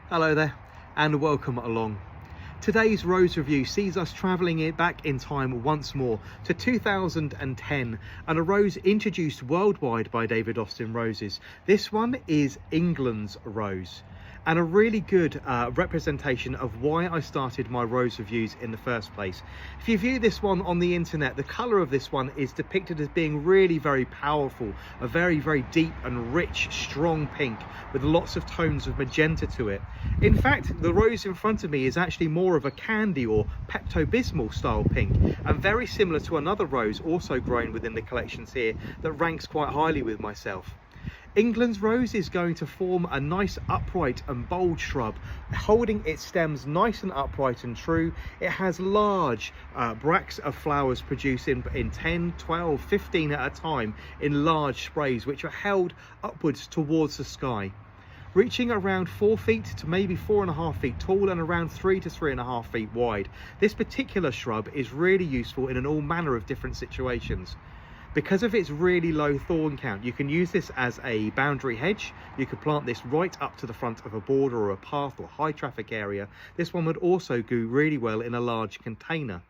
Hello there and welcome along. Today's rose review sees us travelling back in time once more to 2010 and a rose introduced worldwide by David Austin Roses. This one is England's rose, and a really good representation of why I started my rose reviews in the first place. If you view this one on the internet, the colour of this one is depicted as being really very powerful, a very deep and rich, strong pink with lots of tones of magenta to it. In fact, the rose in front of me is actually more of a candy or Pepto-Bismol style pink, and very similar to another rose also grown within the collections here that ranks quite highly with myself. England's rose is going to form a nice upright and bold shrub, holding its stems nice and upright and true. It has large bracts of flowers produced in 10, 12, 15 at a time in large sprays, which are held upwards towards the sky, reaching around 4 feet to maybe 4.5 feet tall and around 3 to 3.5 feet wide. This particular shrub is really useful in all manner of different situations. Because of its really low thorn count, you can use this as a boundary hedge. You could plant this right up to the front of a border or a path or high traffic area. This one would also do really well in a large container.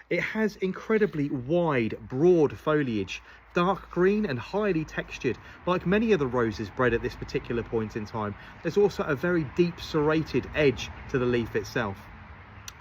It has incredibly wide, broad foliage, dark green and highly textured. Like many of the roses bred at this particular point in time, there's also a very deep serrated edge to the leaf itself.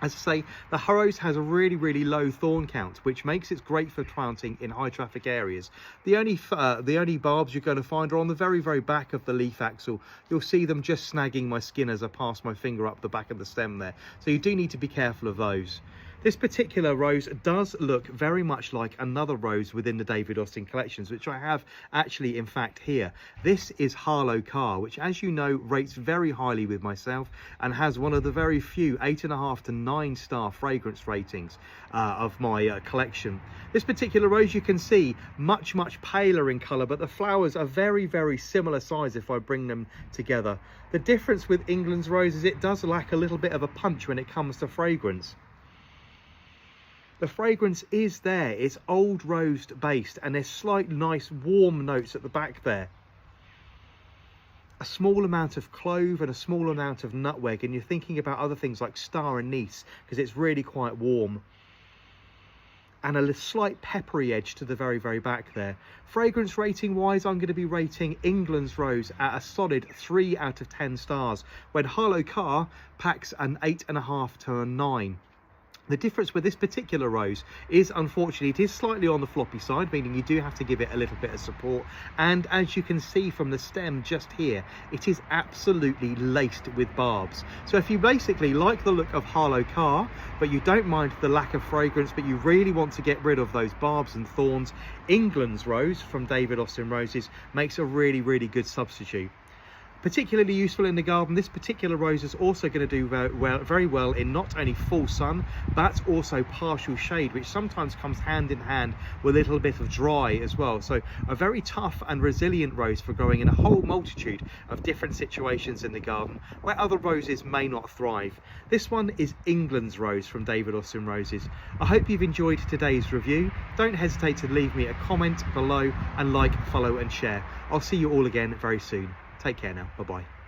As I say, the rose has a really low thorn count, which makes it great for planting in high traffic areas. The only barbs you're going to find are on the very back of the leaf axil. You'll see them just snagging my skin as I pass my finger up the back of the stem there. So you do need to be careful of those. This particular rose does look very much like another rose within the David Austin collections, which I have actually in fact here. This is Harlow Car, which, as you know, rates very highly with myself and has one of the very few 8.5 to 9 star fragrance ratings of my collection. This particular rose, you can see, much paler in colour, but the flowers are very similar size if I bring them together. The difference with England's rose is it does lack a little bit of a punch when it comes to fragrance. The fragrance is there, it's old rose based, and there's slight nice warm notes at the back there. A small amount of clove and a small amount of nutmeg, and you're thinking about other things like star anise because it's really quite warm. And a slight peppery edge to the very back there. Fragrance rating wise, I'm going to be rating England's rose at a solid 3 out of 10 stars, when Harlow Car packs an 8.5 to a 9. The difference with this particular rose is, unfortunately, it is slightly on the floppy side, meaning you do have to give it a little bit of support. And as you can see from the stem just here, it is absolutely laced with barbs. So if you basically like the look of Harlow Car, but you don't mind the lack of fragrance, but you really want to get rid of those barbs and thorns, England's rose from David Austin Roses makes a really good substitute. Particularly useful in the garden, this particular rose is also going to do very well in not only full sun, but also partial shade, which sometimes comes hand in hand with a little bit of dry as well. So a very tough and resilient rose for growing in a whole multitude of different situations in the garden where other roses may not thrive. This one is England's rose from David Austin Roses. I hope you've enjoyed today's review. Don't hesitate to leave me a comment below and like, follow and share. I'll see you all again very soon. Take care now. Bye-bye.